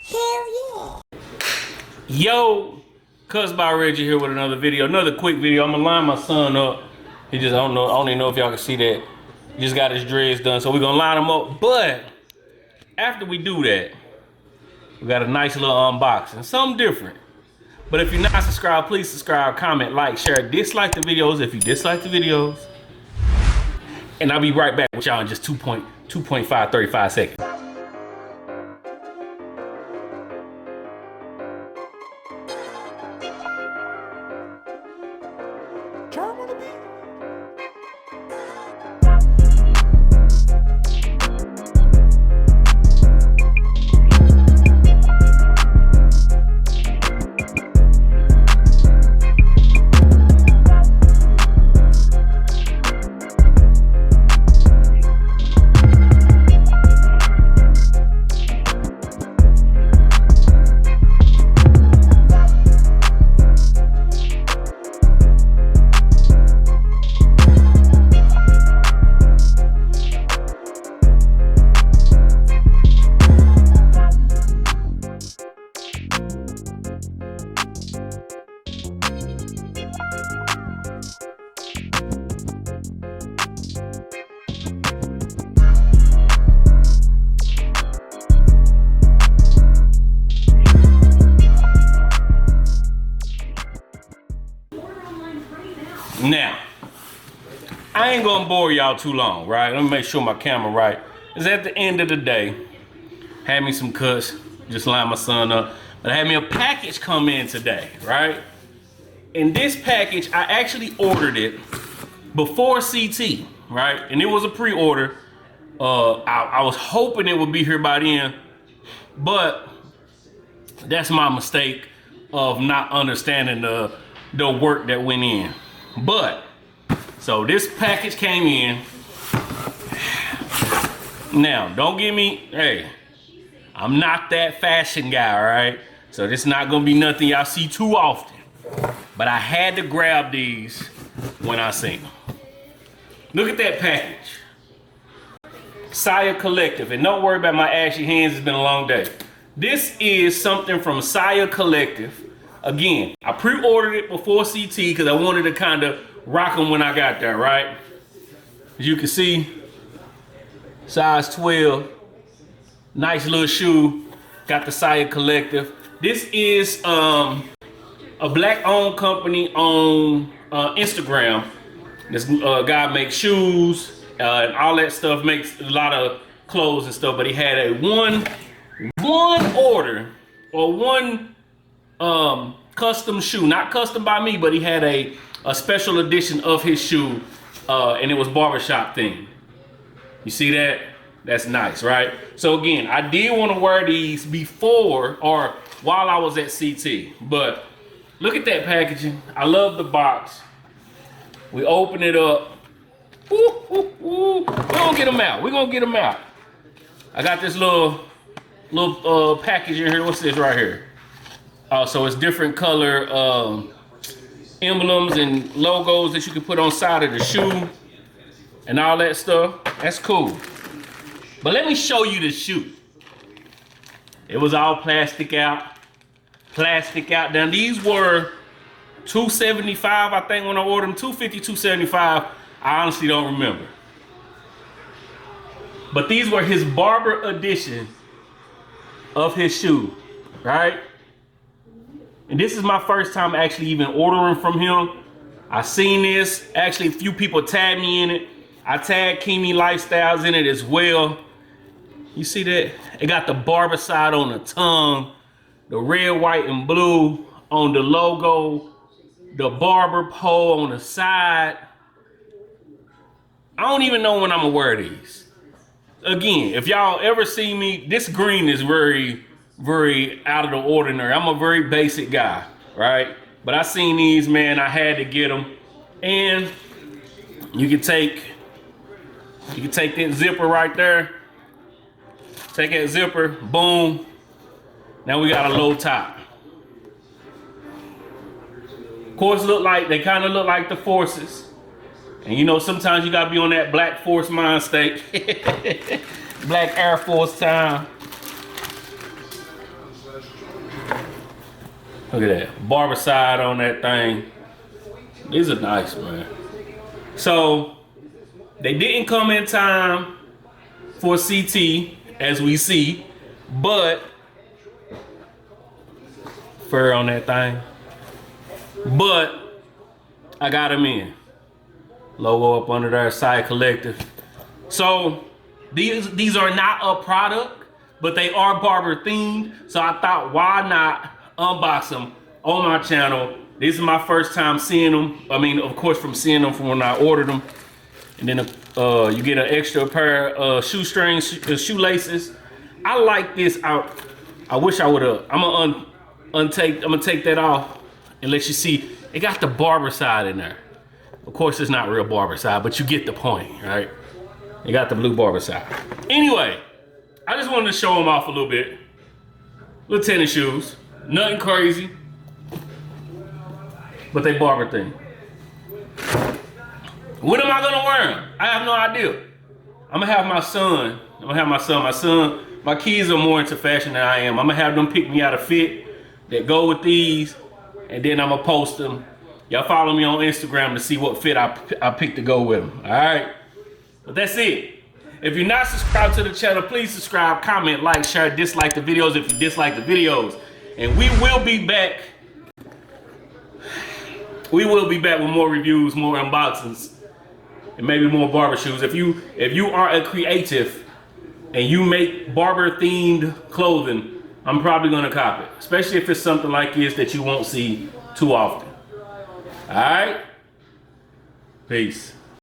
Hell yeah. Yo, Cuz by Reggie here with another video, another quick video. I'm gonna line my son up. He just, I don't even know if y'all can see that. He just got his dreads done, so we're gonna line him up. But after we do that, we got a nice little unboxing, something different. But if you're not subscribed, please subscribe, comment, like, share, dislike the videos if you dislike the videos. And I'll be right back with y'all in just 35 seconds. Now, I ain't gonna bore y'all too long, right? Let me make sure my camera right. It's at the end of the day. Had me some cuts, just line my son up. But I had me a package come in today, right? And this package, I actually ordered it before CT, right? And it was a pre-order. I was hoping it would be here by then, but that's my mistake of not understanding the work that went in. But so this package came in. Now, don't give me, hey, I'm not that fashion guy, all right? So this is not gonna be nothing y'all see too often. But I had to grab these when I seen them. Look at that package. SIA Collective, and don't worry about my ashy hands, it's been a long day. This is something from SIA Collective. Again, I pre-ordered it before CT because I wanted to kind of rock them when I got there, right? As you can see, size 12, nice little shoe, got the SIA Collective. This is a black-owned company on Instagram. This guy makes shoes and all that stuff, makes a lot of clothes and stuff, but he had a one order or one custom shoe, not custom by me, but he had a special edition of his shoe, and it was barbershop themed. You see that? That's nice, right? So again, I did want to wear these before or while I was at CT, but look at that packaging. I love the box. We open it up. Ooh, ooh, ooh. We're gonna get them out. We're gonna get them out. I got this little package in here. What's this right here? So it's different color emblems and logos that you can put on side of the shoe and all that stuff. That's cool. But let me show you the shoe. It was all plastic out. Now these were $275, I think, when I ordered them. $250, $275. I honestly don't remember. But these were his barber edition of his shoe, right? And this is my first time actually even ordering from him. I seen this. Actually, a few people tagged me in it. I tagged Kimi Lifestyles in it as well. You see that? It got the barber side on the tongue, the red, white, and blue on the logo, the barber pole on the side. I don't even know when I'm gonna wear these. Again, if y'all ever see me, this green is very out of the ordinary. I'm a very basic guy, right? But I seen these, man, I had to get them. And you can take that zipper right there. Take that zipper, boom. Now we got a low top. Of course, they kind of look like the Forces. And you know, sometimes you gotta be on that Black Force mind state. Black Air Force time. Look at that. Barber side on that thing. These are nice, man. So they didn't come in time for CT, as we see, but fur on that thing. But I got them in. Logo up under there, SIA Collective. So these are not a product, but they are barber themed. So I thought, why not unbox them on my channel? This is my first time seeing them. I mean, of course, from seeing them from when I ordered them. And then you get an extra pair of shoestrings, shoelaces. I like this out. I wish I would have. I'm gonna take that off and let you see. It got the barber side in there. Of course, it's not real barber side, but you get the point, right? You got the blue barber side. Anyway, I just wanted to show them off a little bit. Little tennis shoes, nothing crazy, but they barber thing. When am I gonna wear them? I have no idea. I'm gonna have my son. My kids are more into fashion than I am. I'm gonna have them pick me out a fit that go with these, and then I'm gonna post them. Y'all follow me on Instagram to see what fit I picked to go with them. All right, but that's it. If you're not subscribed to the channel, please subscribe, comment, like, share, dislike the videos if you dislike the videos, and we will be back. We will be back with more reviews, more unboxings, and maybe more barber shoes. If you are a creative and you make barber themed clothing, I'm probably gonna cop it, especially if it's something like this that you won't see too often. All right, peace.